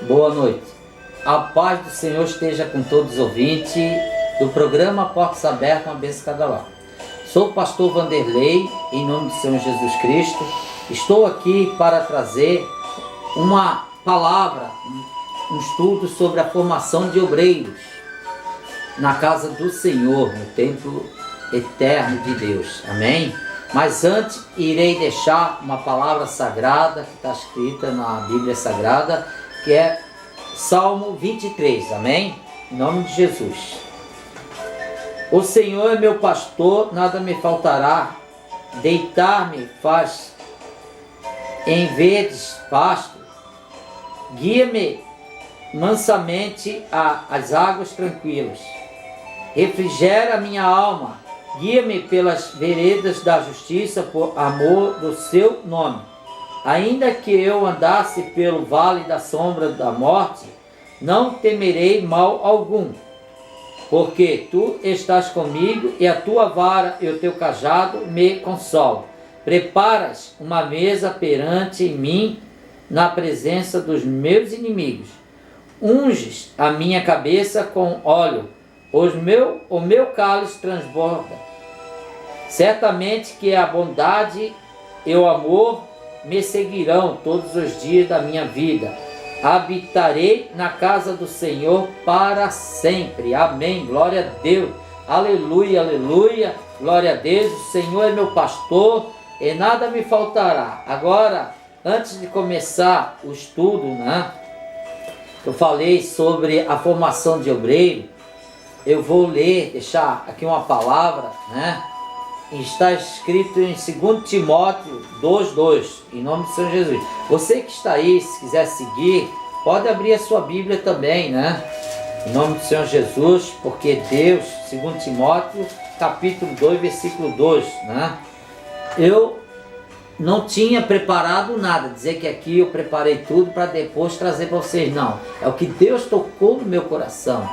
Boa noite. A paz do Senhor esteja com todos os ouvintes do programa Portas Abertas, uma bênção cada lar. Sou o pastor Vanderlei, em nome do Senhor Jesus Cristo. Estou aqui para trazer uma palavra, um estudo sobre a formação de obreiros na casa do Senhor, no templo eterno de Deus. Amém? Mas antes irei deixar uma palavra sagrada que está escrita na Bíblia Sagrada, que é Salmo 23, amém? Em nome de Jesus. O Senhor é meu pastor, nada me faltará. Deitar-me faz em verdes pastos. Guia-me mansamente às águas tranquilas. Refrigera minha alma. Guia-me pelas veredas da justiça por amor do seu nome. Ainda que eu andasse pelo vale da sombra da morte, não temerei mal algum, porque tu estás comigo e a tua vara e o teu cajado me consolam. Preparas uma mesa perante mim na presença dos meus inimigos. Unges a minha cabeça com óleo, o meu cálice transborda. Certamente que a bondade e o amor me seguirão todos os dias da minha vida. Habitarei na casa do Senhor para sempre. Amém. Glória a Deus. Aleluia, aleluia. Glória a Deus. O Senhor é meu pastor e nada me faltará. Agora, antes de começar o estudo, eu falei sobre a formação de obreiro. Eu vou ler, deixar aqui uma palavra, Está escrito em 2 Timóteo 2:2, em nome do Senhor Jesus. Você que está aí, se quiser seguir, pode abrir a sua Bíblia também, em nome do Senhor Jesus, porque Deus, 2 Timóteo, capítulo 2, versículo 2, Eu não tinha preparado nada, dizer que aqui eu preparei tudo para depois trazer para vocês, não. É o que Deus tocou no meu coração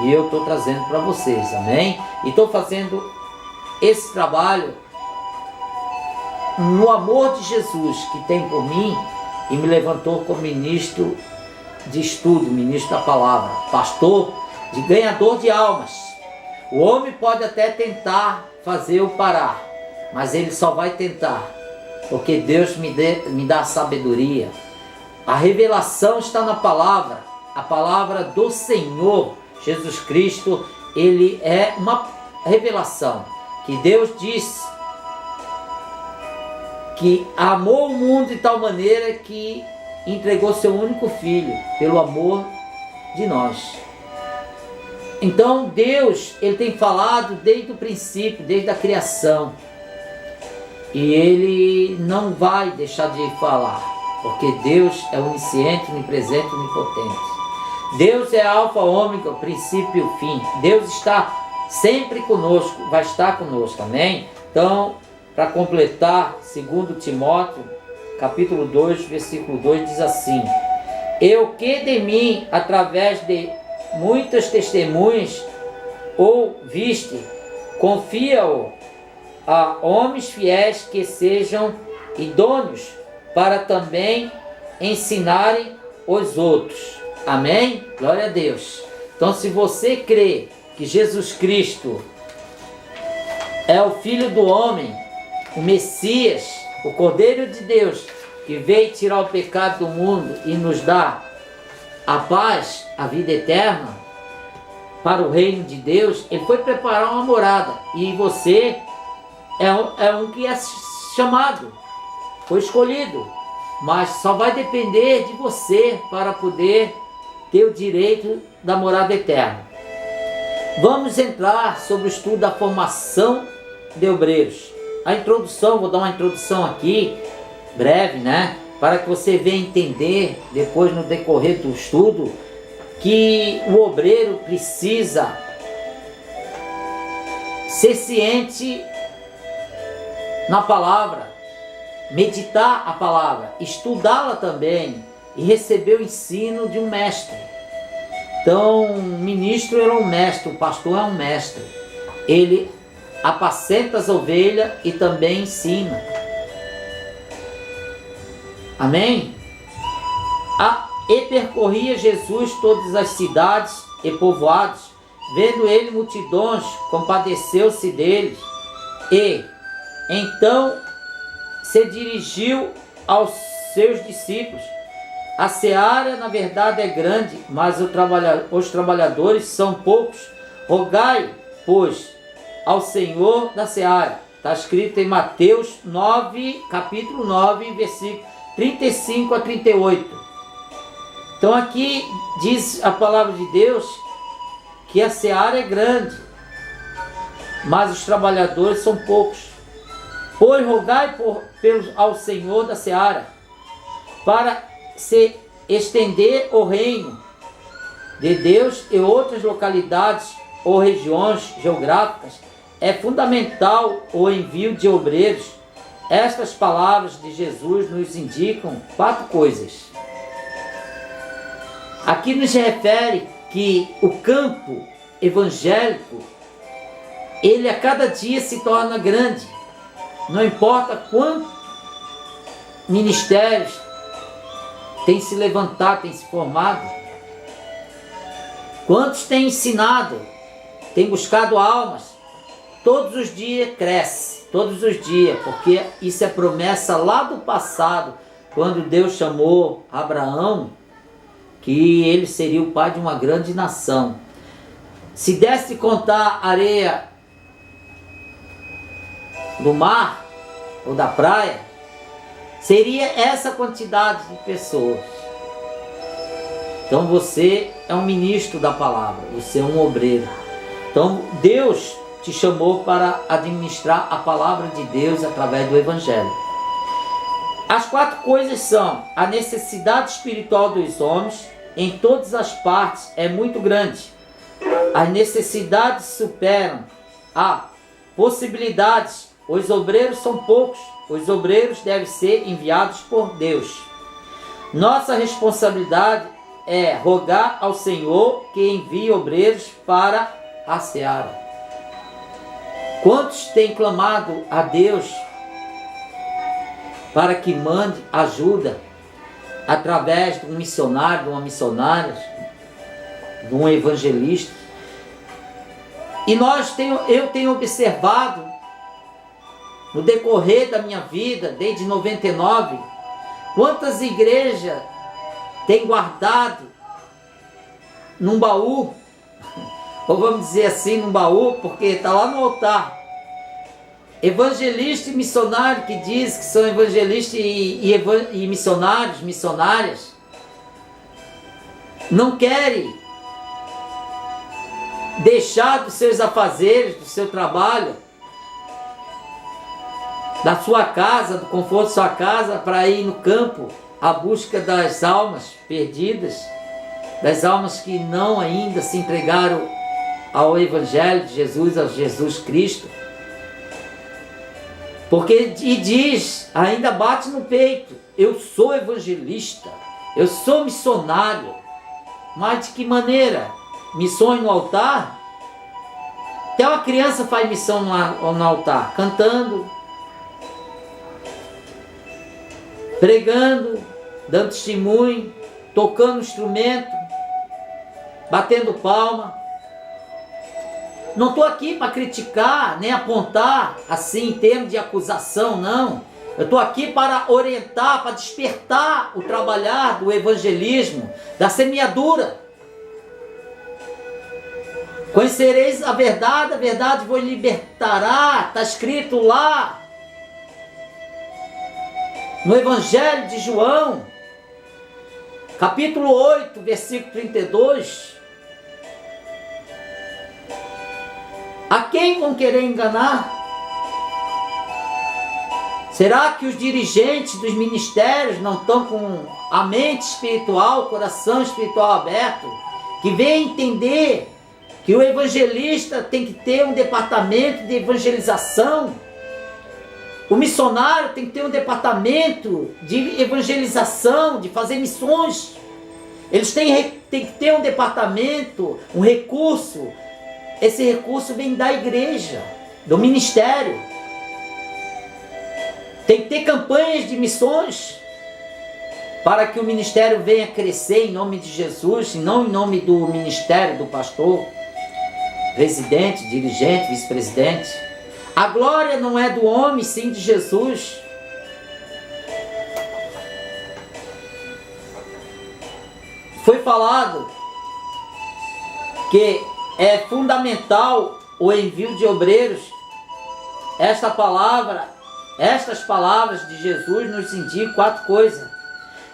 e eu estou trazendo para vocês, amém? E estou fazendo esse trabalho no amor de Jesus que tem por mim e me levantou como ministro de estudo, ministro da palavra, pastor de ganhador de almas. O homem pode até tentar fazer eu parar, mas ele só vai tentar porque Deus me dá sabedoria. A revelação está na palavra, a palavra do Senhor Jesus Cristo. Ele é uma revelação que Deus disse que amou o mundo de tal maneira que entregou seu único filho pelo amor de nós. Então Deus, ele tem falado desde o princípio, desde a criação, e ele não vai deixar de falar, porque Deus é onisciente, onipresente, onipotente. Deus é alfa, ômega, o princípio e o fim. Deus está sempre conosco, vai estar conosco, amém? Então, para completar, 2 Timóteo, capítulo 2, versículo 2, diz assim: E o que de mim, através de muitas testemunhas, ouviste, confia-o a homens fiéis que sejam idôneos para também ensinarem os outros. Amém? Glória a Deus. Então, se você crê que Jesus Cristo é o Filho do Homem, o Messias, o Cordeiro de Deus, que veio tirar o pecado do mundo e nos dar a paz, a vida eterna, para o reino de Deus, ele foi preparar uma morada, e você é um que é chamado, foi escolhido, mas só vai depender de você para poder ter o direito da morada eterna. Vamos entrar sobre o estudo da formação de obreiros. A introdução, vou dar uma introdução aqui, breve, para que você venha entender, depois no decorrer do estudo, que o obreiro precisa ser ciente na palavra, meditar a palavra, estudá-la também e receber o ensino de um mestre. Então, o ministro é um mestre, o pastor é um mestre. Ele apacenta as ovelhas e também ensina. Amém? E percorria Jesus todas as cidades e povoados, vendo ele multidões, compadeceu-se deles, e então se dirigiu aos seus discípulos: a seara, na verdade, é grande, mas os trabalhadores são poucos. Rogai, pois, ao Senhor da seara. Está escrito em Mateus 9, capítulo 9, versículo 35 a 38. Então aqui diz a palavra de Deus que a seara é grande, mas os trabalhadores são poucos. Pois rogai ao Senhor da seara, para se estender o reino de Deus em outras localidades ou regiões geográficas. É fundamental o envio de obreiros. Estas palavras de Jesus nos indicam 4 coisas. Aqui nos refere que o campo evangélico, ele a cada dia se torna grande. Não importa quantos ministérios têm se levantado, têm se formado, quantos têm ensinado, têm buscado almas, todos os dias cresce, todos os dias, porque isso é promessa lá do passado, quando Deus chamou Abraão, que ele seria o pai de uma grande nação. Se desse contar areia do mar ou da praia, seria essa quantidade de pessoas. Então você é um ministro da palavra, você é um obreiro. Então Deus te chamou para administrar a palavra de Deus através do Evangelho. As 4 coisas são: a necessidade espiritual dos homens em todas as partes é muito grande. As necessidades superam a possibilidades. Os obreiros são poucos. Os obreiros devem ser enviados por Deus. Nossa responsabilidade é rogar ao Senhor que envie obreiros para a seara. Quantos têm clamado a Deus para que mande ajuda através de um missionário, de uma missionária, de um evangelista? E eu tenho observado no decorrer da minha vida, desde 99, quantas igrejas têm guardado num baú, ou vamos dizer assim, num baú, porque está lá no altar, evangelista e missionário que diz que são evangelistas e missionários, missionárias, não querem deixar dos seus afazeres, do seu trabalho, da sua casa, do conforto da sua casa, para ir no campo à busca das almas perdidas, das almas que não ainda se entregaram ao Evangelho de Jesus, a Jesus Cristo. Porque e diz, ainda bate no peito: eu sou evangelista, eu sou missionário. Mas de que maneira? Missões no altar? Até uma criança faz missão no altar, cantando, pregando, dando testemunho, tocando instrumento, batendo palma. Não estou aqui para criticar, nem apontar assim em termos de acusação, não. Eu estou aqui para orientar, para despertar o trabalhar do evangelismo, da semeadura. Conhecereis a verdade vos libertará. Está escrito lá no Evangelho de João, capítulo 8, versículo 32. A quem vão querer enganar? Será que os dirigentes dos ministérios não estão com a mente espiritual, o coração espiritual aberto, que vem entender que o evangelista tem que ter um departamento de evangelização? O missionário tem que ter um departamento de evangelização, de fazer missões. Eles têm que ter um departamento, um recurso. Esse recurso vem da igreja, do ministério. Tem que ter campanhas de missões. para que o ministério venha crescer em nome de Jesus, e não em nome do ministério do pastor, presidente, dirigente, vice-presidente. A glória não é do homem, sim de Jesus. Foi falado que é fundamental o envio de obreiros. Estas palavras de Jesus nos indicam 4 coisas.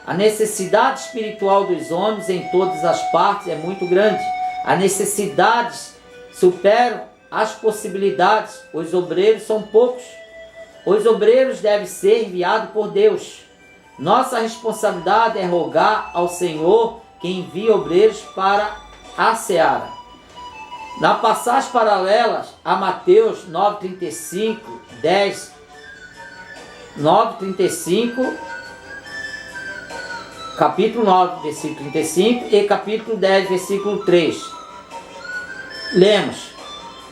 A necessidade espiritual dos homens em todas as partes é muito grande. As necessidades superam as possibilidades. Os obreiros são poucos. Os obreiros devem ser enviados por Deus. Nossa responsabilidade é rogar ao Senhor que envie obreiros para a seara. Na passagem paralelas a Mateus 9,35, 9,35, capítulo 9, versículo 35 e capítulo 10, versículo 3. Lemos: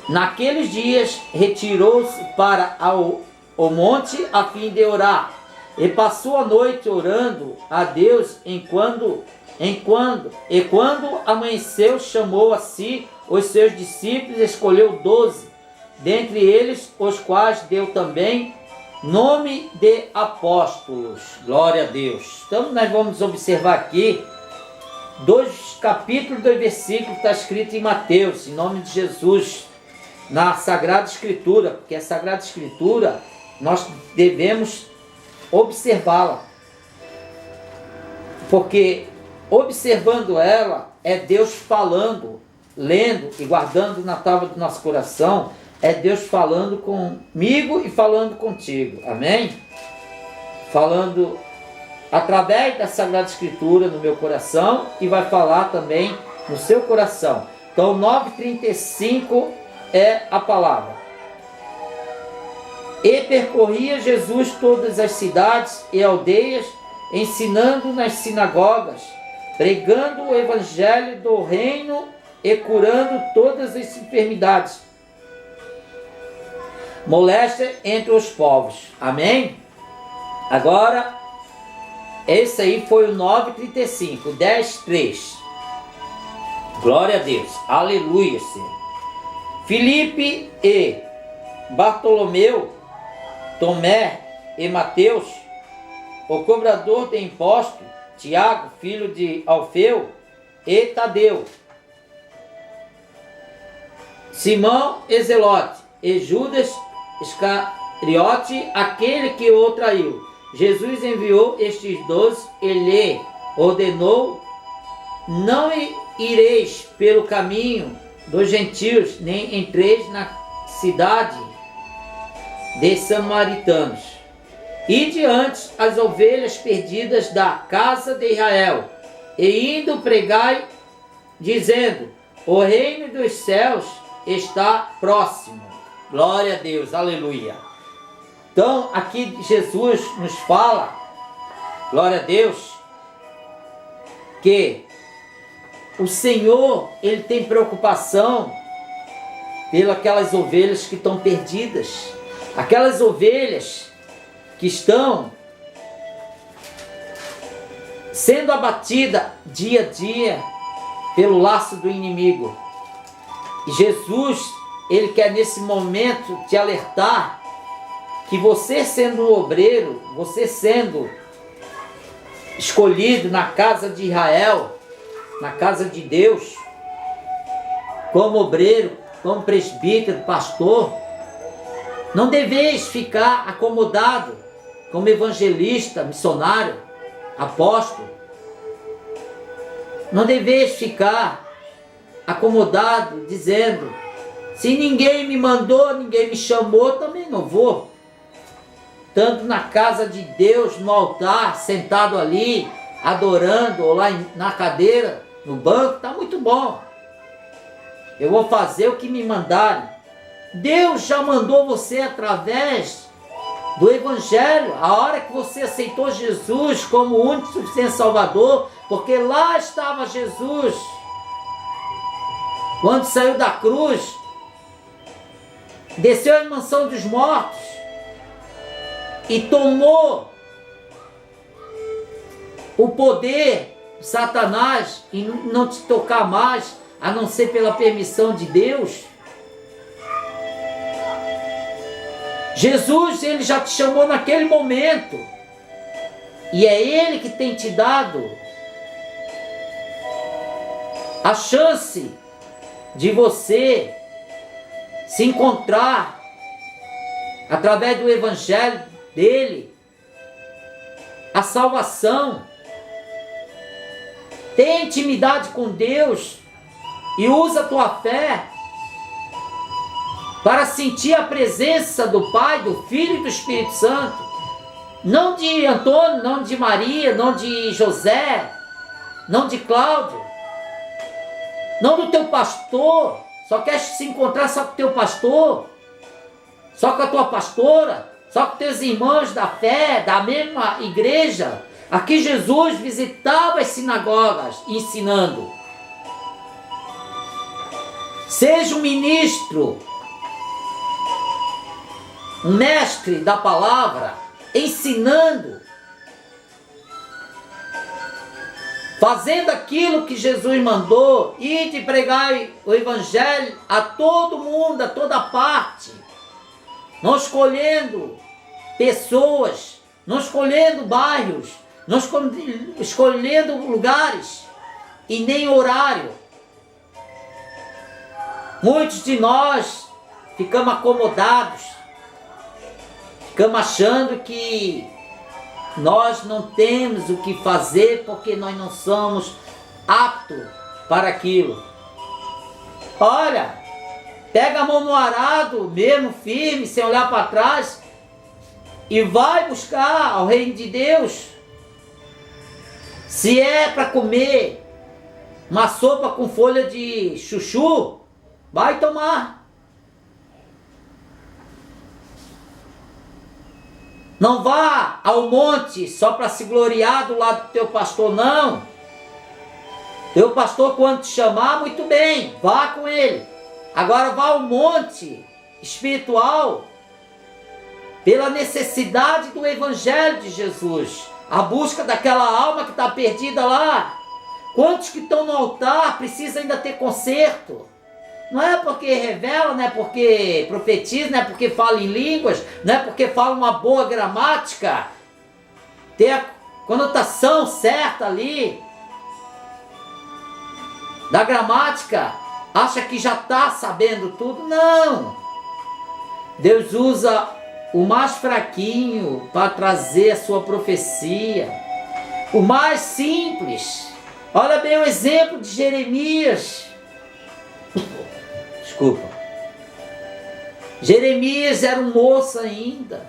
naqueles dias retirou-se para o monte a fim de orar, e passou a noite orando a Deus quando amanheceu, chamou a si os seus discípulos, escolheu 12, dentre eles os quais deu também nome de apóstolos. Glória a Deus. Então nós vamos observar aqui 2 capítulos, 2 versículos que está escrito em Mateus, em nome de Jesus, na Sagrada Escritura, porque a Sagrada Escritura nós devemos observá-la, porque observando ela é Deus falando, lendo e guardando na tábua do nosso coração, é Deus falando comigo e falando contigo, amém? Falando através da Sagrada Escritura no meu coração e vai falar também no seu coração. Então 9,35 é a palavra. E percorria Jesus todas as cidades e aldeias, ensinando nas sinagogas, pregando o evangelho do reino e curando todas as enfermidades, moléstia entre os povos. Amém? Agora, esse aí foi o 9,35, 10,3. Glória a Deus. Aleluia, Senhor. Filipe e Bartolomeu, Tomé e Mateus, o cobrador de impostos, Tiago, filho de Alfeu, e Tadeu, Simão e Zelote, e Judas Iscariote, aquele que o traiu. Jesus enviou estes 12 e lhe ordenou: não ireis pelo caminho dos gentios, nem entreis na cidade de samaritanos. Ide antes as ovelhas perdidas da casa de Israel, e indo pregai, dizendo: o reino dos céus está próximo. Glória a Deus, aleluia. Então aqui Jesus nos fala, glória a Deus, que o Senhor, Ele tem preocupação pelas aquelas ovelhas que estão perdidas, aquelas ovelhas que estão sendo abatidas dia a dia pelo laço do inimigo. E Jesus, Ele quer nesse momento te alertar que você sendo um obreiro, você sendo escolhido na casa de Israel, na casa de Deus, como obreiro, como presbítero, pastor, não deveis ficar acomodado como evangelista, missionário, apóstolo. Não deveis ficar acomodado dizendo: se ninguém me mandou, ninguém me chamou, também não vou. Tanto na casa de Deus, no altar, sentado ali, adorando, ou lá na cadeira, no banco, está muito bom. Eu vou fazer o que me mandarem. Deus já mandou você através do Evangelho, a hora que você aceitou Jesus como único e suficiente Salvador, porque lá estava Jesus. Quando saiu da cruz, desceu à mansão dos mortos e tomou o poder de Satanás e não te tocar mais, a não ser pela permissão de Deus? Jesus, ele já te chamou naquele momento. E é Ele que tem te dado a chance de você se encontrar através do Evangelho dele, a salvação. Tenha intimidade com Deus e usa a tua fé para sentir a presença do Pai, do Filho e do Espírito Santo. Não de Antônio, não de Maria, não de José, não de Cláudio, não do teu pastor. Só quer se encontrar só com o teu pastor, só com a tua pastora, só com teus irmãos da fé, da mesma igreja. Aqui Jesus visitava as sinagogas ensinando. Seja um ministro, um mestre da palavra, ensinando, fazendo aquilo que Jesus mandou, e de pregar o Evangelho a todo mundo, a toda parte, não escolhendo pessoas, não escolhendo bairros, não escolhendo lugares e nem horário. Muitos de nós ficamos acomodados, ficamos achando que nós não temos o que fazer porque nós não somos aptos para aquilo. Olha, pega a mão no arado, mesmo firme, sem olhar para trás, e vai buscar ao reino de Deus. Se é para comer uma sopa com folha de chuchu, vai tomar. Não vá ao monte só para se gloriar do lado do teu pastor, não. Teu pastor, quando te chamar, muito bem, vá com ele. Agora vá ao monte espiritual pela necessidade do Evangelho de Jesus, a busca daquela alma que está perdida lá. Quantos que estão no altar precisam ainda ter conserto? Não é porque revela, não é porque profetiza, não é porque fala em línguas, não é porque fala uma boa gramática, ter a conotação certa ali da gramática, acha que já está sabendo tudo. Não! Deus usa o mais fraquinho para trazer a sua profecia, o mais simples. Olha bem o exemplo de Jeremias. Desculpa. Jeremias era um moço ainda,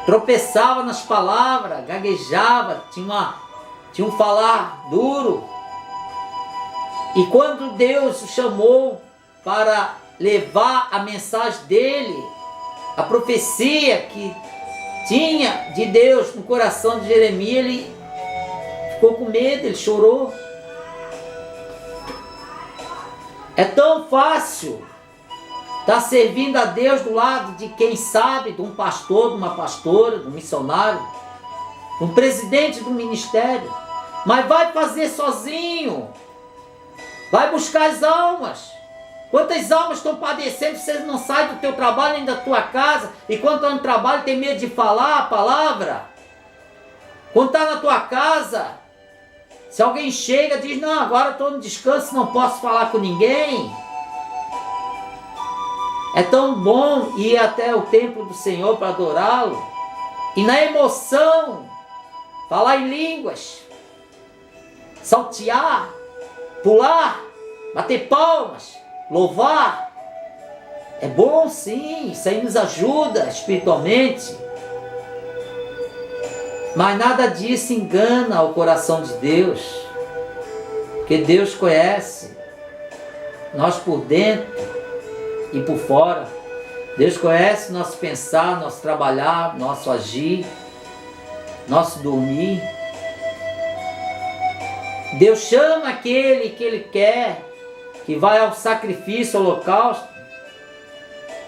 tropeçava nas palavras, gaguejava, tinha um falar duro. E quando Deus o chamou para levar a mensagem dele, a profecia que tinha de Deus no coração de Jeremias, ele ficou com medo, ele chorou. É tão fácil estar servindo a Deus do lado de quem sabe, de um pastor, de uma pastora, de um missionário, de um presidente do ministério. Mas vai fazer sozinho. Vai buscar as almas. Quantas almas estão padecendo, você não sai do teu trabalho nem da tua casa, e quando está no trabalho tem medo de falar a palavra. Quando está na tua casa, se alguém chega e diz, não, agora estou no descanso, não posso falar com ninguém. É tão bom ir até o templo do Senhor para adorá-lo, e na emoção, falar em línguas, saltear, pular, bater palmas, louvar. É bom sim, isso aí nos ajuda espiritualmente. Mas nada disso engana o coração de Deus, porque Deus conhece nós por dentro e por fora. Deus conhece nosso pensar, nosso trabalhar, nosso agir, nosso dormir. Deus chama aquele que Ele quer, que vai ao sacrifício, ao holocausto,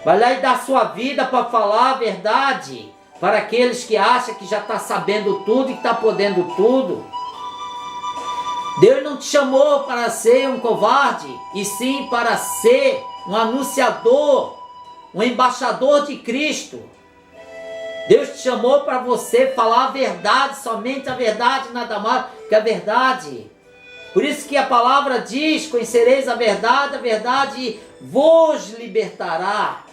vai lá e dá sua vida para falar a verdade, para aqueles que acham que já está sabendo tudo e está podendo tudo. Deus não te chamou para ser um covarde, e sim para ser um anunciador, um embaixador de Cristo. Deus te chamou para você falar a verdade, somente a verdade, nada mais que a verdade. Por isso que a palavra diz: conhecereis a verdade vos libertará.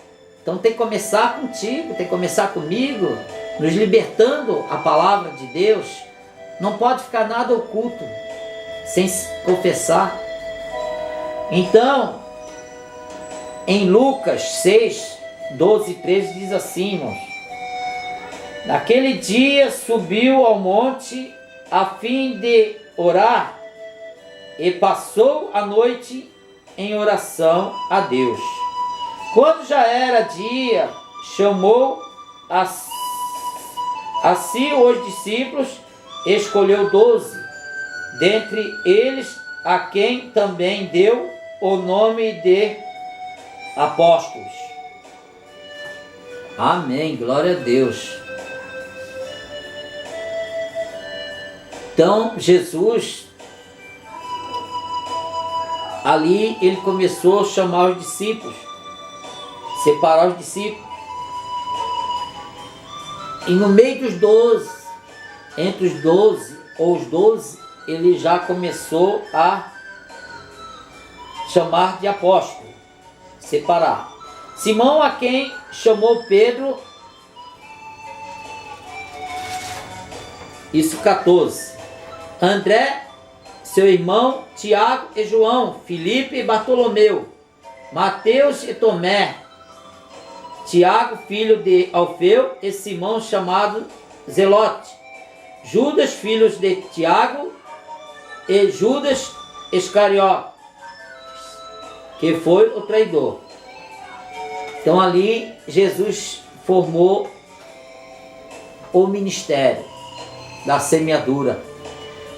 Então tem que começar contigo, tem que começar comigo, nos libertando a palavra de Deus. Não pode ficar nada oculto, sem se confessar. Então, em Lucas 6, 12 e 13 diz assim, irmãos: naquele dia subiu ao monte a fim de orar, e passou a noite em oração a Deus. Quando já era dia, chamou a si os discípulos, escolheu 12, dentre eles a quem também deu o nome de apóstolos. Amém, glória a Deus. Então Jesus, ali ele começou a chamar os discípulos, separar os discípulos. E no meio dos 12, entre os 12 ou os 12, ele já começou a chamar de apóstolo, separar. Simão, a quem chamou Pedro, isso 14. André, seu irmão, Tiago e João, Filipe e Bartolomeu, Mateus e Tomé, Tiago, filho de Alfeu, e Simão, chamado Zelote, Judas, filhos de Tiago, e Judas Iscariotes, que foi o traidor. Então ali Jesus formou o ministério da semeadura,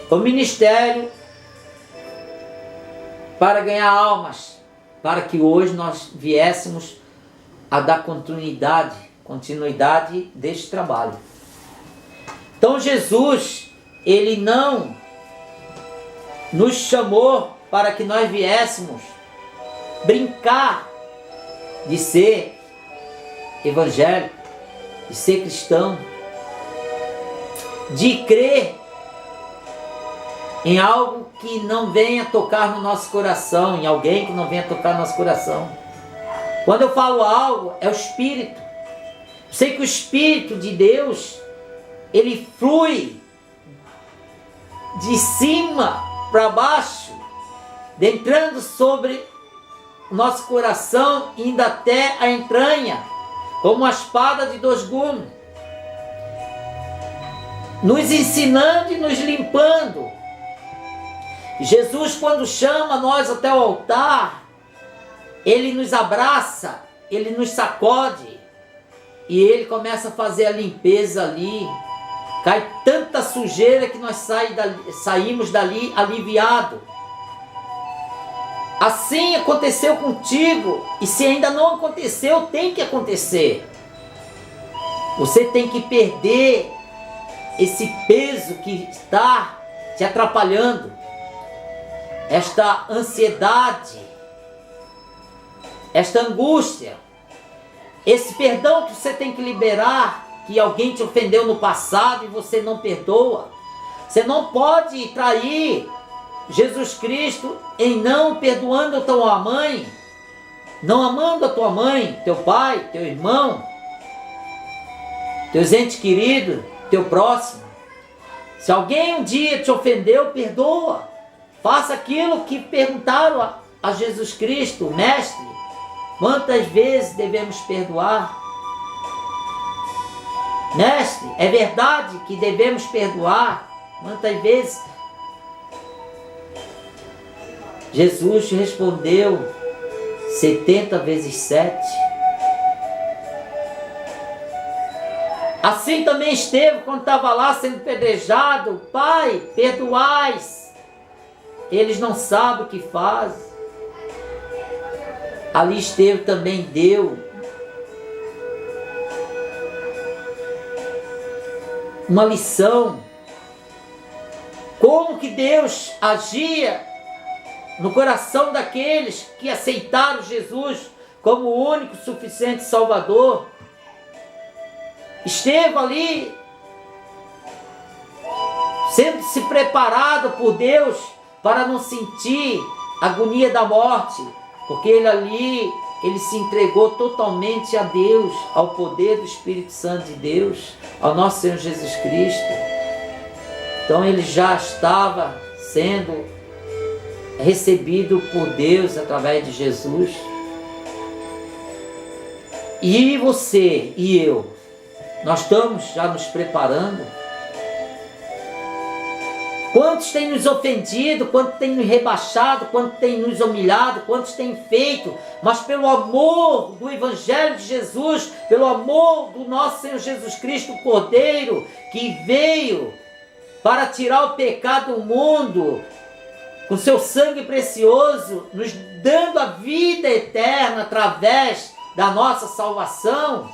o ministério para ganhar almas, para que hoje nós viéssemos a dar continuidade deste trabalho. Então Jesus, ele não nos chamou para que nós viéssemos brincar de ser evangélico, de ser cristão, de crer em algo que não venha tocar no nosso coração, em alguém que não venha tocar no nosso coração. Quando eu falo algo, é o Espírito. Eu sei que o Espírito de Deus, ele flui de cima para baixo, entrando sobre o nosso coração, indo até a entranha, como uma espada de 2 gumes, nos ensinando e nos limpando. Jesus, quando chama nós até o altar, ele nos abraça, ele nos sacode, e ele começa a fazer a limpeza ali. Cai tanta sujeira que nós saímos dali aliviado. Assim aconteceu contigo, e se ainda não aconteceu, tem que acontecer. Você tem que perder esse peso que está te atrapalhando, esta ansiedade, esta angústia, esse perdão que você tem que liberar, que alguém te ofendeu no passado e você não perdoa. Você não pode trair Jesus Cristo em não perdoando a tua mãe, não amando a tua mãe, teu pai, teu irmão, teus entes queridos, teu próximo. Se alguém um dia te ofendeu, perdoa. Faça aquilo que perguntaram a Jesus Cristo: mestre, quantas vezes devemos perdoar? Mestre, é verdade que devemos perdoar? Quantas vezes? Jesus respondeu: 70 vezes 7. Assim também Estevão, quando estava lá sendo pedrejado: Pai, perdoais, eles não sabem o que fazem. Ali Estevão também deu uma lição. Como que Deus agia no coração daqueles que aceitaram Jesus como o único suficiente Salvador. Esteve ali sendo se preparado por Deus para não sentir a agonia da morte, porque ele se entregou totalmente a Deus, ao poder do Espírito Santo de Deus, ao nosso Senhor Jesus Cristo. Então ele já estava sendo recebido por Deus através de Jesus. E você e eu, nós estamos já nos preparando? Quantos têm nos ofendido, quantos têm nos rebaixado, quantos têm nos humilhado, quantos têm feito, mas pelo amor do Evangelho de Jesus, pelo amor do nosso Senhor Jesus Cristo, o Cordeiro, que veio para tirar o pecado do mundo, com seu sangue precioso, nos dando a vida eterna através da nossa salvação.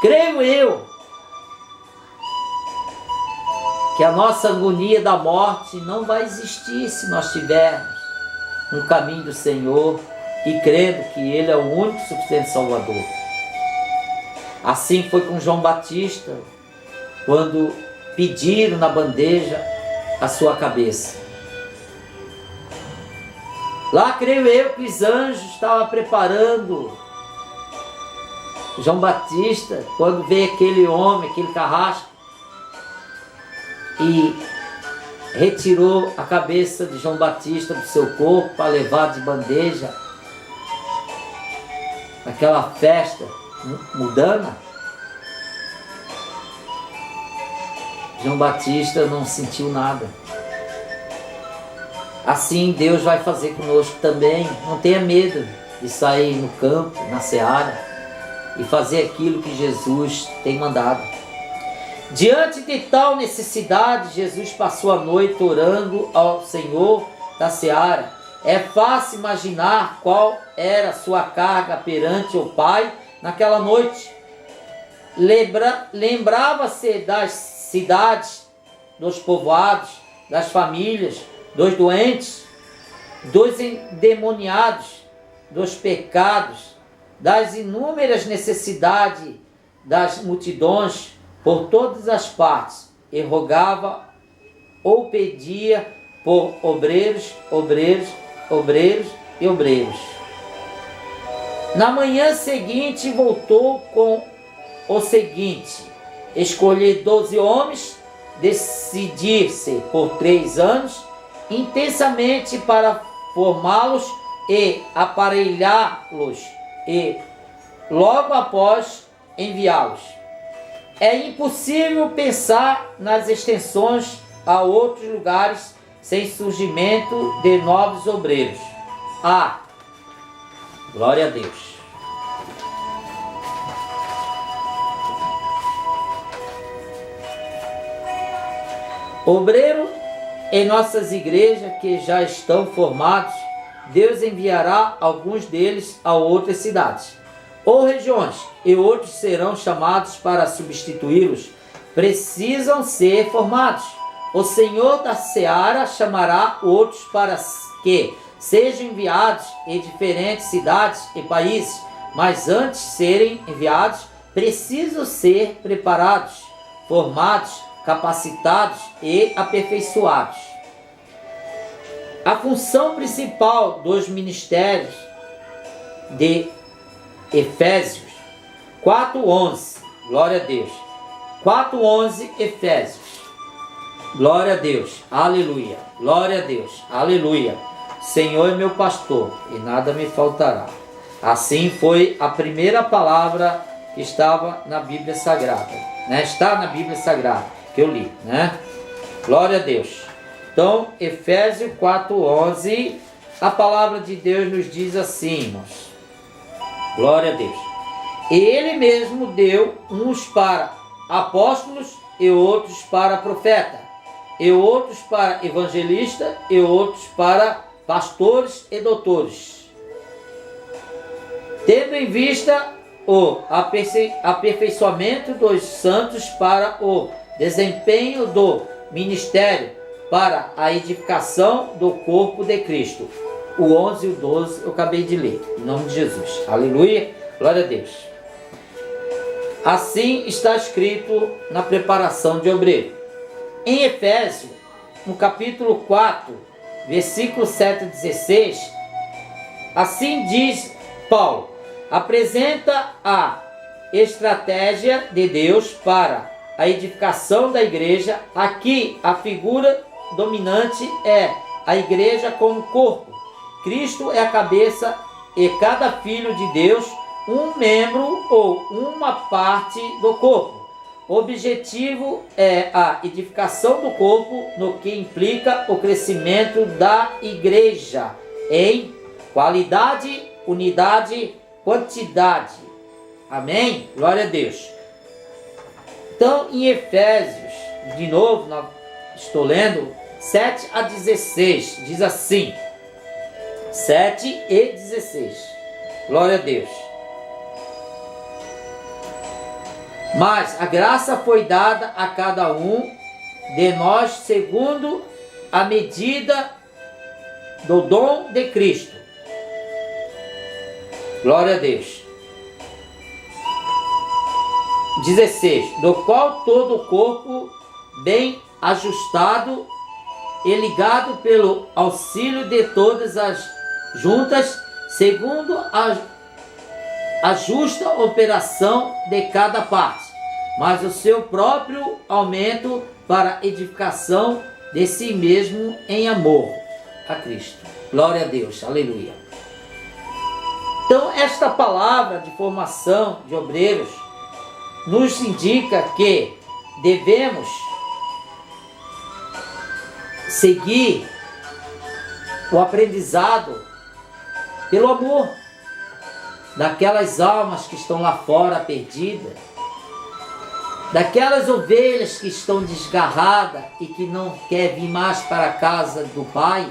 Creio eu que a nossa agonia da morte não vai existir se nós estivermos no caminho do Senhor e crendo que Ele é o único suficiente Salvador. Assim foi com João Batista, quando pediram na bandeja a sua cabeça. Lá creio eu que os anjos estavam preparando João Batista, quando veio aquele homem, aquele carrasco, e retirou a cabeça de João Batista do seu corpo para levar de bandeja naquela festa mundana. João Batista não sentiu nada. Assim Deus vai fazer conosco também. Não tenha medo de sair no campo, na seara, e fazer aquilo que Jesus tem mandado. Diante de tal necessidade, Jesus passou a noite orando ao Senhor da seara. É fácil imaginar qual era a sua carga perante o Pai naquela noite. Lembrava-se das cidades, dos povoados, das famílias, dos doentes, dos endemoniados, dos pecados, das inúmeras necessidades das multidões por todas as partes, e rogava ou pedia por obreiros e obreiros. Na manhã seguinte voltou com o seguinte: escolher 12 homens, decidir-se por 3 anos intensamente para formá-los e aparelhá-los, e logo após enviá-los. É impossível pensar nas extensões a outros lugares sem surgimento de novos obreiros. Glória a Deus. Obreiro em nossas igrejas que já estão formados, Deus enviará alguns deles a outras cidades ou regiões, e outros serão chamados para substituí-los. Precisam ser formados. O Senhor da seara chamará outros para que sejam enviados em diferentes cidades e países, mas antes de serem enviados, precisam ser preparados, formados, capacitados e aperfeiçoados. A função principal dos ministérios de Efésios 4:11, glória a Deus. 4:11, Efésios. Glória a Deus, aleluia, glória a Deus, aleluia. Senhor é meu pastor e nada me faltará. Assim foi a primeira palavra que estava na Bíblia Sagrada, né? Está na Bíblia Sagrada, que eu li, né? Glória a Deus. Então, Efésios 4:11, a palavra de Deus nos diz assim, irmãos. Glória a Deus. Ele mesmo deu uns para apóstolos, e outros para profeta, e outros para evangelista, e outros para pastores e doutores, tendo em vista o aperfeiçoamento dos santos para o desempenho do ministério, para a edificação do corpo de Cristo. O 11 e o 12 eu acabei de ler, em nome de Jesus. Aleluia, glória a Deus. Assim está escrito na preparação de obreiro. Em Efésios, no capítulo 4, versículo 7 a 16, assim diz Paulo: apresenta a estratégia de Deus para a edificação da igreja. Aqui a figura dominante é a igreja como corpo. Cristo é a cabeça e cada filho de Deus um membro ou uma parte do corpo. O objetivo é a edificação do corpo, no que implica o crescimento da igreja em qualidade, unidade, quantidade. Amém? Glória a Deus. Então, em Efésios, de novo, estou lendo 7 a 16, diz assim, 7 e 16, glória a Deus. Mas a graça foi dada a cada um de nós segundo a medida do dom de Cristo. Glória a Deus. 16. Do qual todo o corpo, bem ajustado e ligado pelo auxílio de todas as juntas, segundo a justa operação de cada parte, mas o seu próprio aumento para edificação de si mesmo em amor a Cristo. Glória a Deus, aleluia. Então, esta palavra de formação de obreiros nos indica que devemos seguir o aprendizado pelo amor daquelas almas que estão lá fora perdidas, daquelas ovelhas que estão desgarradas e que não quer vir mais para a casa do Pai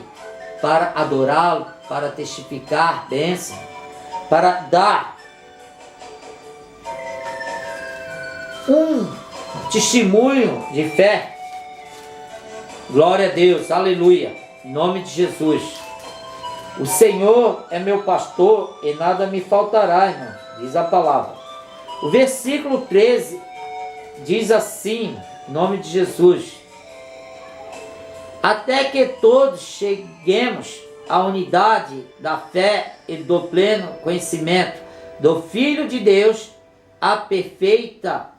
para adorá-lo, para testificar bênção, para dar um testemunho de fé. Glória a Deus, aleluia, em nome de Jesus. O Senhor é meu pastor e nada me faltará, irmão, diz a palavra. O versículo 13 diz assim, em nome de Jesus: até que todos cheguemos à unidade da fé e do pleno conhecimento do Filho de Deus, à perfeita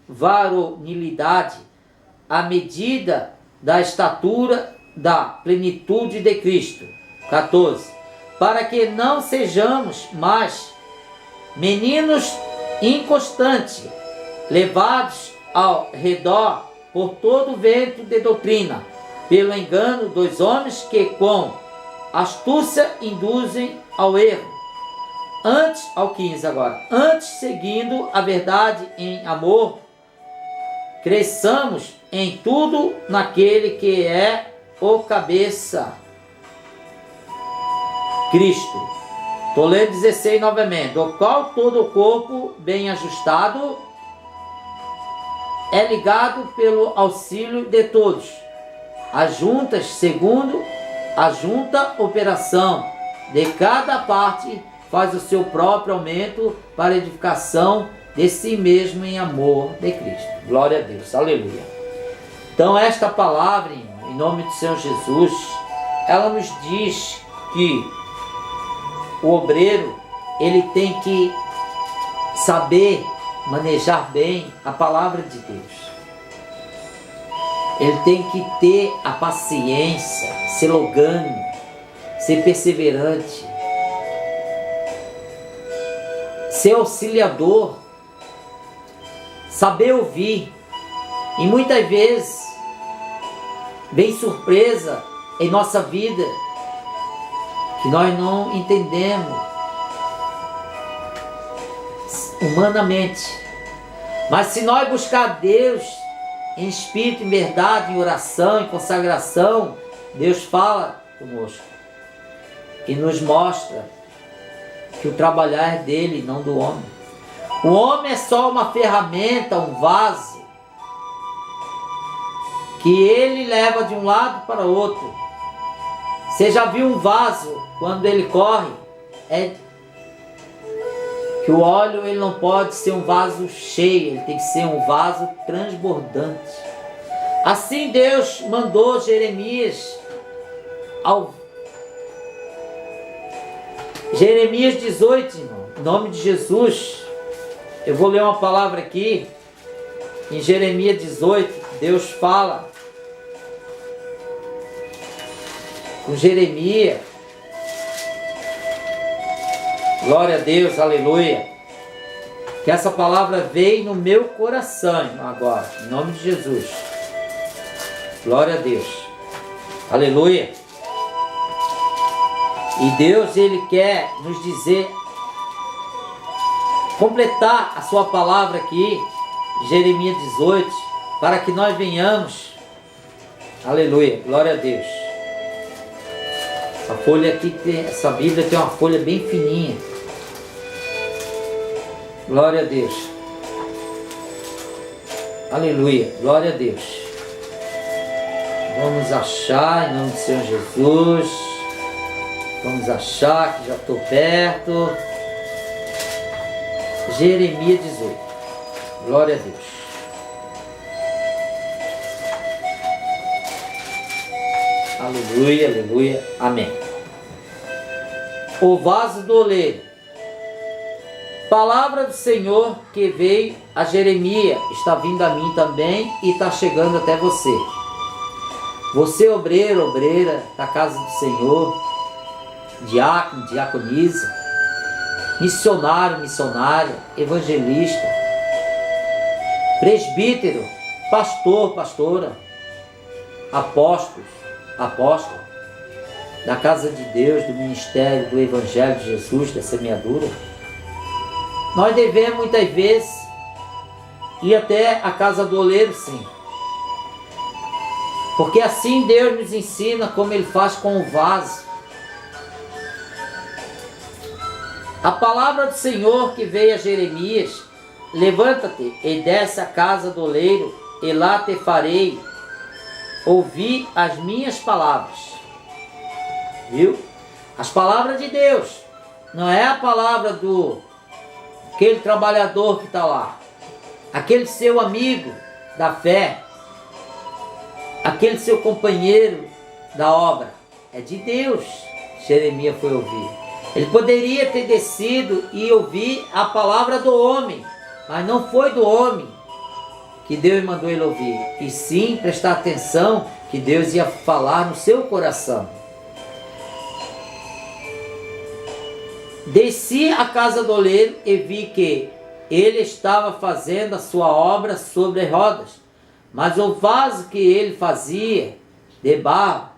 varonilidade, à medida da estatura da plenitude de Cristo. 14. Para que não sejamos mais meninos inconstantes, levados ao redor por todo vento de doutrina, pelo engano dos homens que com astúcia induzem ao erro. Antes, ao 15 agora, antes seguindo a verdade em amor, cresçamos em tudo naquele que é o cabeça, Cristo. Estou lendo 16 novamente. Do qual todo o corpo bem ajustado é ligado pelo auxílio de todos, as juntas segundo a junta operação de cada parte, faz o seu próprio aumento para a edificação de si mesmo em amor de Cristo. Glória a Deus, aleluia. Então esta palavra, em nome do Senhor Jesus, ela nos diz que o obreiro, ele tem que saber manejar bem a palavra de Deus. Ele tem que ter a paciência, ser longânimo, ser perseverante, ser auxiliador, saber ouvir. E muitas vezes vem surpresa em nossa vida que nós não entendemos humanamente. Mas se nós buscar Deus em espírito, em verdade, em oração, em consagração, Deus fala conosco e nos mostra que o trabalhar é dele, não do homem. O homem é só uma ferramenta, um vaso, que ele leva de um lado para o outro. Você já viu um vaso, quando ele corre, que o óleo ele não pode ser um vaso cheio, ele tem que ser um vaso transbordante. Assim Deus mandou Jeremias Jeremias 18, irmão, em nome de Jesus. Eu vou ler uma palavra aqui, em Jeremias 18, Deus fala com Jeremias. Glória a Deus, aleluia. Que essa palavra veio no meu coração agora, em nome de Jesus. Glória a Deus, aleluia. E Deus, Ele quer nos dizer, completar a sua palavra aqui, Jeremias 18, para que nós venhamos, aleluia, glória a Deus. Essa folha aqui, essa Bíblia tem uma folha bem fininha. Glória a Deus. Aleluia. Glória a Deus. Vamos achar em nome do Senhor Jesus. Vamos achar que já estou perto. Jeremias 18. Glória a Deus. Aleluia, aleluia. Amém. O vaso do oleiro. Palavra do Senhor que veio a Jeremias, está vindo a mim também e está chegando até você. Você, obreiro, obreira da casa do Senhor, diácono, diaconisa, missionário, missionária, evangelista, presbítero, pastor, pastora, apóstolos, apóstolo, da casa de Deus, do ministério, do Evangelho de Jesus, da semeadura. Nós devemos muitas vezes ir até a casa do oleiro, sim. Porque assim Deus nos ensina como Ele faz com o vaso. A palavra do Senhor que veio a Jeremias: levanta-te e desce à casa do oleiro, e lá te farei ouvir as minhas palavras. Viu? As palavras de Deus. Não é a palavra do aquele trabalhador que está lá, aquele seu amigo da fé, aquele seu companheiro da obra. É de Deus. Jeremias foi ouvir. Ele poderia ter descido e ouvir a palavra do homem, mas não foi do homem que Deus mandou ele ouvir, e sim prestar atenção que Deus ia falar no seu coração. Desci à casa do oleiro e vi que ele estava fazendo a sua obra sobre as rodas, mas o vaso que ele fazia de barro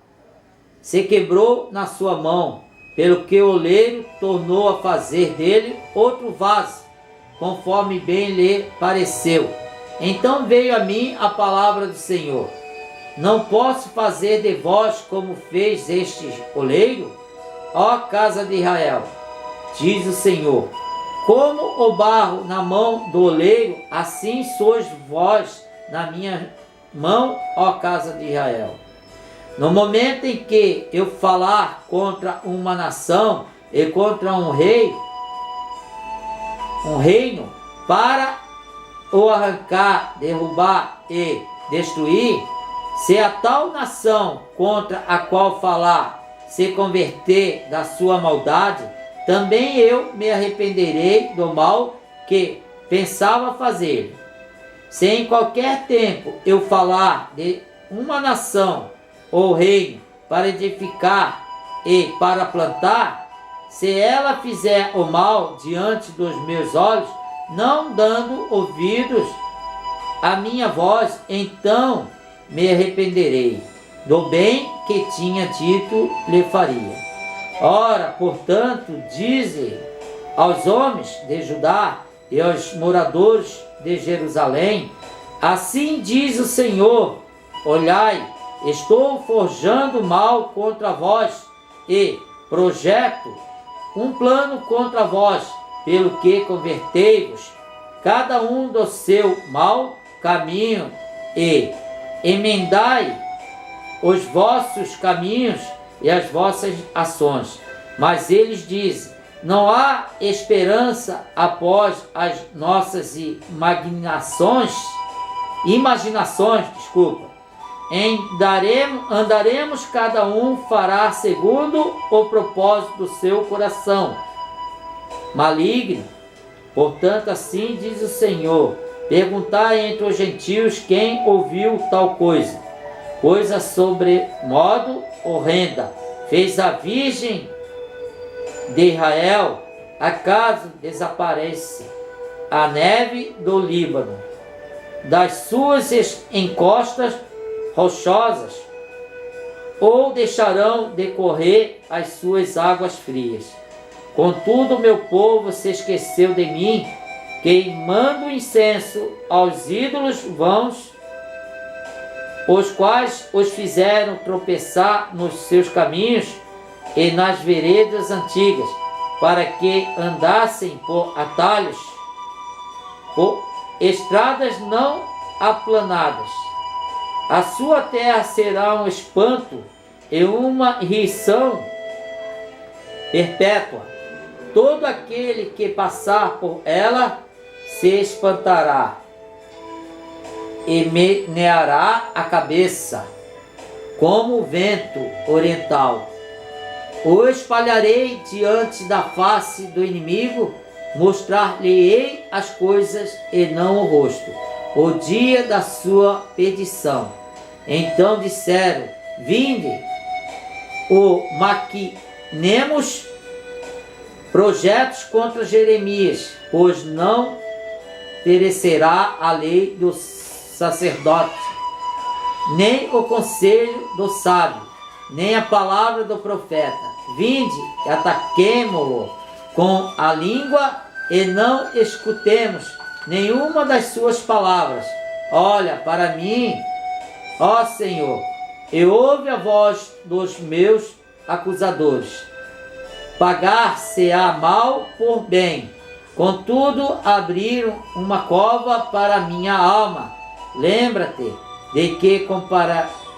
se quebrou na sua mão, pelo que o oleiro tornou a fazer dele outro vaso, conforme bem lhe pareceu. Então veio a mim a palavra do Senhor: não posso fazer de vós como fez este oleiro, ó casa de Israel, diz o Senhor. Como o barro na mão do oleiro, assim sois vós na minha mão, ó casa de Israel. No momento em que eu falar contra uma nação e contra um reino, para o arrancar, derrubar e destruir, se a tal nação contra a qual falar se converter da sua maldade, também eu me arrependerei do mal que pensava fazer. Se em qualquer tempo eu falar de uma nação ou reino para edificar e para plantar, se ela fizer o mal diante dos meus olhos, não dando ouvidos à minha voz, então me arrependerei do bem que tinha dito lhe faria. Ora, portanto, dize aos homens de Judá e aos moradores de Jerusalém: assim diz o Senhor, olhai, estou forjando mal contra vós e projeto um plano contra vós, pelo que convertei-vos cada um do seu mau caminho e emendai os vossos caminhos e as vossas ações. Mas eles dizem: não há esperança após as nossas imaginações, andaremos, cada um fará segundo o propósito do seu coração maligno. Portanto, assim diz o Senhor: perguntai entre os gentios quem ouviu tal coisa sobremodo horrenda fez a Virgem de Israel. Acaso desaparece a neve do Líbano das suas encostas rochosas, ou deixarão decorrer as suas águas frias? Contudo, o meu povo se esqueceu de mim, queimando incenso aos ídolos vãos, os quais os fizeram tropeçar nos seus caminhos e nas veredas antigas, para que andassem por atalhos, por estradas não aplanadas. A sua terra será um espanto e uma irrição perpétua. Todo aquele que passar por ela se espantará e meneará a cabeça como o vento oriental. O espalharei diante da face do inimigo, mostrar-lhe-ei as coisas e não o rosto, o dia da sua perdição. Então disseram: vinde, o maquinemos projetos contra Jeremias, pois não perecerá a lei do sacerdote, nem o conselho do sábio, nem a palavra do profeta. Vinde, ataquemo-lo com a língua e não escutemos nenhuma das suas palavras. Olha para mim, ó Senhor, e ouve a voz dos meus acusadores. Pagar-se-á mal por bem, contudo abriram uma cova para minha alma. Lembra-te de que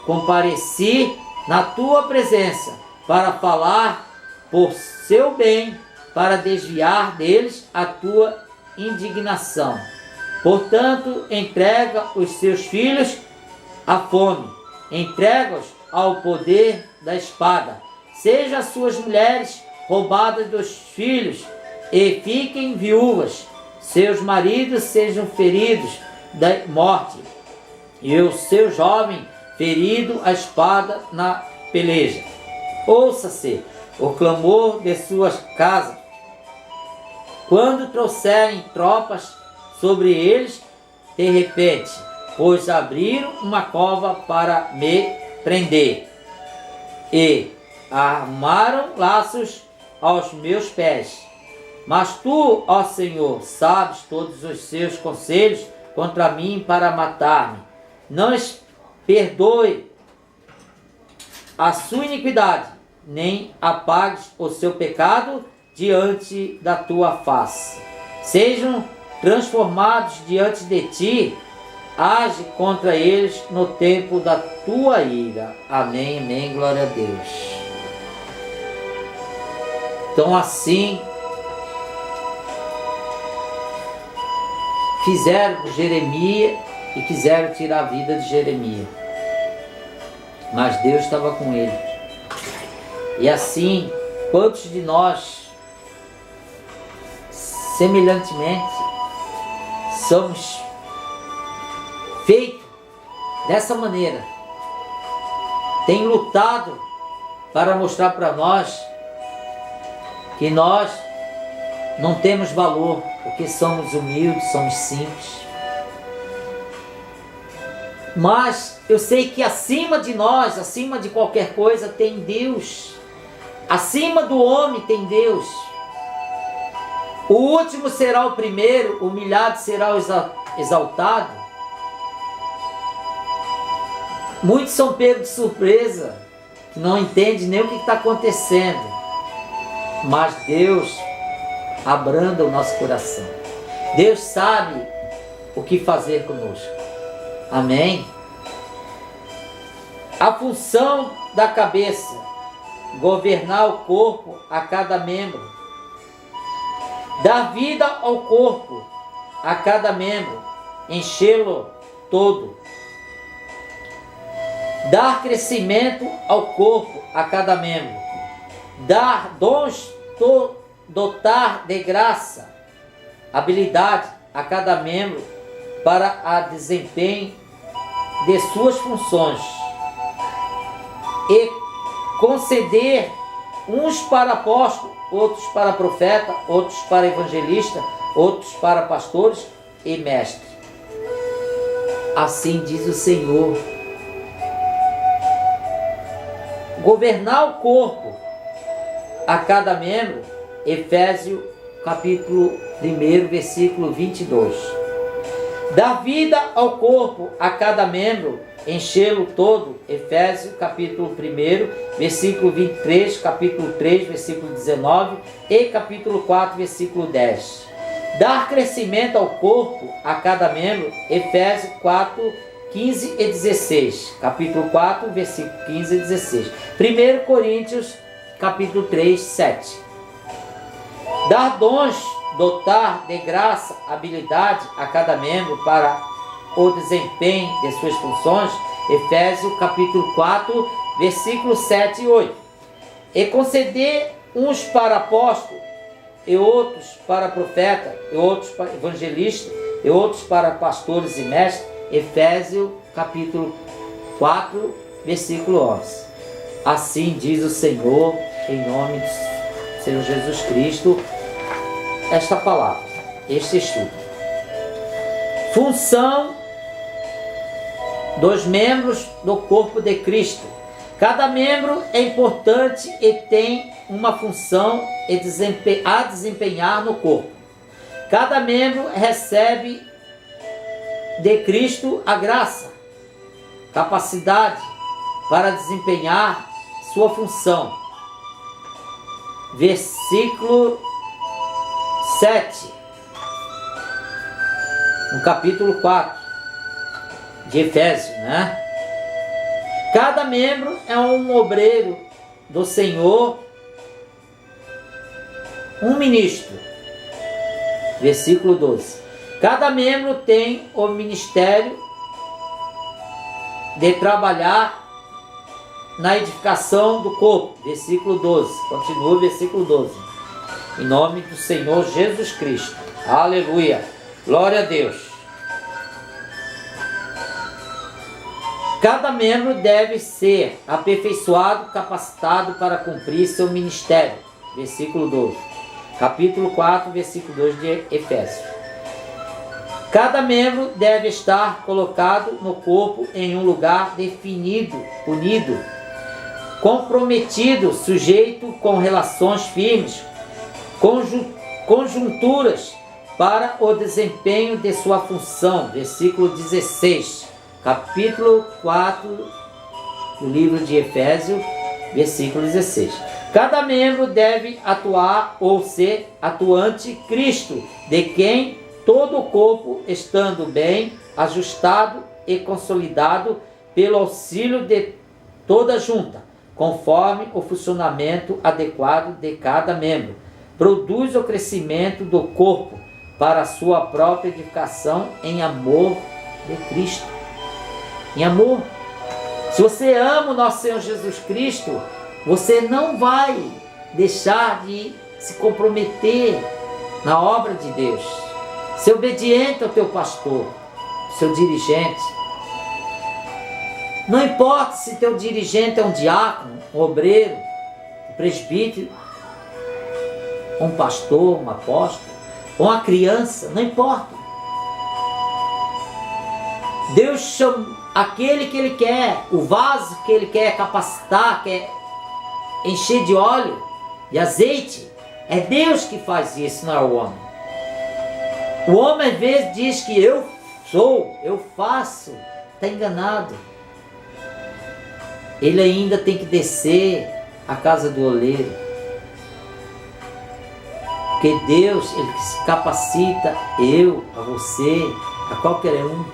compareci na tua presença para falar por seu bem, para desviar deles a tua indignação. Portanto, entrega os seus filhos à fome, entrega-os ao poder da espada. Sejam as suas mulheres roubadas dos filhos e fiquem viúvas, seus maridos sejam feridos da morte, e o seu jovem ferido a espada na peleja. Ouça-se o clamor de suas casas, quando trouxerem tropas sobre eles de repente, pois abriram uma cova para me prender e armaram laços aos meus pés. Mas tu, ó Senhor, sabes todos os seus conselhos contra mim para matar-me. Não perdoe a sua iniquidade, nem apagues o seu pecado diante da tua face. Sejam transformados diante de ti, age contra eles no tempo da tua ira. Amém, amém, glória a Deus. Então assim fizeram com Jeremias e quiseram tirar a vida de Jeremias, mas Deus estava com ele. E assim, quantos de nós semelhantemente somos feitos dessa maneira, tem lutado para mostrar para nós que nós não temos valor, porque somos humildes, somos simples. Mas eu sei que acima de nós, acima de qualquer coisa, tem Deus. Acima do homem tem Deus. O último será o primeiro, o humilhado será o exaltado. Muitos são pegos de surpresa, que não entendem nem o que está acontecendo. Mas Deus abranda o nosso coração. Deus sabe o que fazer conosco. Amém? A função da cabeça: governar o corpo a cada membro, dar vida ao corpo a cada membro, enchê-lo todo, dar crescimento ao corpo a cada membro, dar dons, dotar de graça, habilidade a cada membro para a desempenho de suas funções, e conceder uns para apóstolo, outros para profeta, outros para evangelista, outros para pastores e mestres. Assim diz o Senhor. Governar o corpo a cada membro, Efésios capítulo 1, versículo 22. Dar vida ao corpo a cada membro, enchê-lo todo, Efésios capítulo 1, versículo 23, capítulo 3, versículo 19 e capítulo 4, versículo 10. Dar crescimento ao corpo a cada membro, Efésios 4, 15 e 16, capítulo 4, versículo 15 e 16. 1 Coríntios capítulo 3, 7. Dar dons, dotar de graça, habilidade a cada membro para o desempenho de suas funções, Efésios capítulo 4, versículos 7 e 8. E conceder uns para apóstolo, e outros para profeta, e outros para evangelista, e outros para pastores e mestres, Efésios capítulo 4, versículo 11. Assim diz o Senhor, em nome do Senhor Jesus Cristo, esta palavra, este estudo. Função dos membros do corpo de Cristo. Cada membro é importante e tem uma função a desempenhar no corpo. Cada membro recebe de Cristo a graça, capacidade para desempenhar sua função. Versículo 7, no capítulo 4 de Efésios, né? Cada membro é um obreiro do Senhor, um ministro. Versículo 12. Cada membro tem o ministério de trabalhar na edificação do corpo. Versículo 12. Continua o versículo 12. Em nome do Senhor Jesus Cristo. Aleluia. Glória a Deus. Cada membro deve ser aperfeiçoado, capacitado para cumprir seu ministério. Versículo 12. Capítulo 4, versículo 2 de Efésios. Cada membro deve estar colocado no corpo em um lugar definido, unido, comprometido, sujeito com relações firmes, conjunturas para o desempenho de sua função. Versículo 16. Capítulo 4 do livro de Efésios, versículo 16. Cada membro deve atuar ou ser atuante Cristo, de quem todo o corpo, estando bem ajustado e consolidado pelo auxílio de toda junta, conforme o funcionamento adequado de cada membro, produz o crescimento do corpo para a sua própria edificação em amor de Cristo. Em amor. Se você ama o nosso Senhor Jesus Cristo, você não vai deixar de se comprometer na obra de Deus. Ser obediente ao teu pastor, seu dirigente. Não importa se teu dirigente é um diácono, um obreiro, um presbítero, um pastor, um apóstolo, uma criança, não importa. Deus chama aquele que Ele quer, o vaso que Ele quer capacitar, quer encher de óleo, de azeite. É Deus que faz isso, não é o homem. O homem às vezes diz que eu sou, eu faço, está enganado. Ele ainda tem que descer à casa do oleiro. Porque Deus, Ele capacita eu, a você, a qualquer um,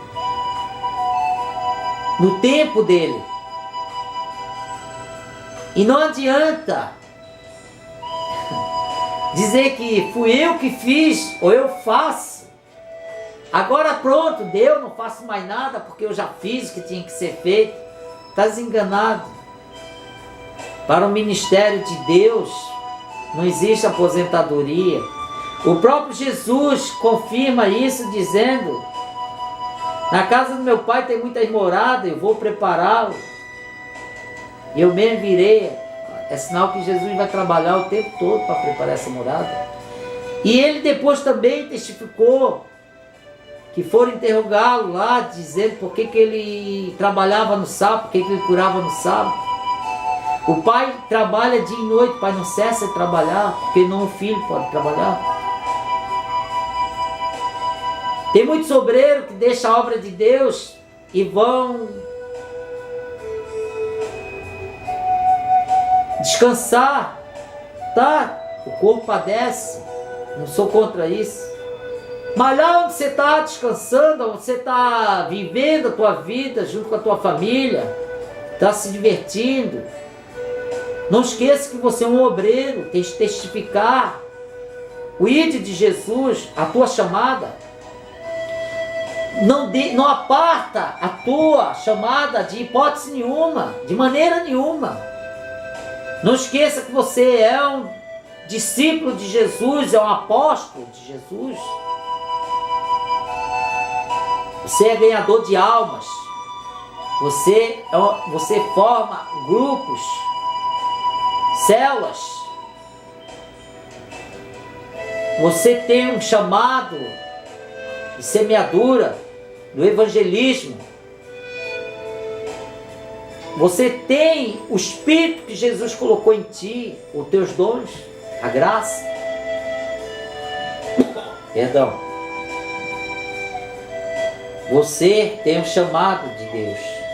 no tempo dele. E não adianta dizer que fui eu que fiz ou eu faço. Agora pronto, deu, não faço mais nada porque eu já fiz o que tinha que ser feito. Estás enganado. Para o ministério de Deus não existe aposentadoria. O próprio Jesus confirma isso dizendo: na casa do meu pai tem muitas moradas, eu vou prepará-lo. Eu mesmo virei. É sinal que Jesus vai trabalhar o tempo todo para preparar essa morada. E ele depois também testificou que foram interrogá-lo lá, dizendo por que ele trabalhava no sábado, por que ele curava no sábado. O pai trabalha dia e noite, o pai não cessa de trabalhar, porque não o filho pode trabalhar. Tem muitos obreiros que deixam a obra de Deus e vão descansar, tá? O corpo padece, não sou contra isso. Mas lá onde você está descansando, onde você está vivendo a tua vida junto com a tua família, está se divertindo, não esqueça que você é um obreiro, tem que testificar o ID de Jesus, a tua chamada. Não aparta a tua chamada de hipótese nenhuma, de maneira nenhuma. Não esqueça que você é um discípulo de Jesus, é um apóstolo de Jesus. Você é ganhador de almas. Você forma grupos, células. Você tem um chamado de semeadura, do evangelismo. Você tem o Espírito que Jesus colocou em ti, os teus dons, a graça. Perdão. Você tem um chamado de Deus.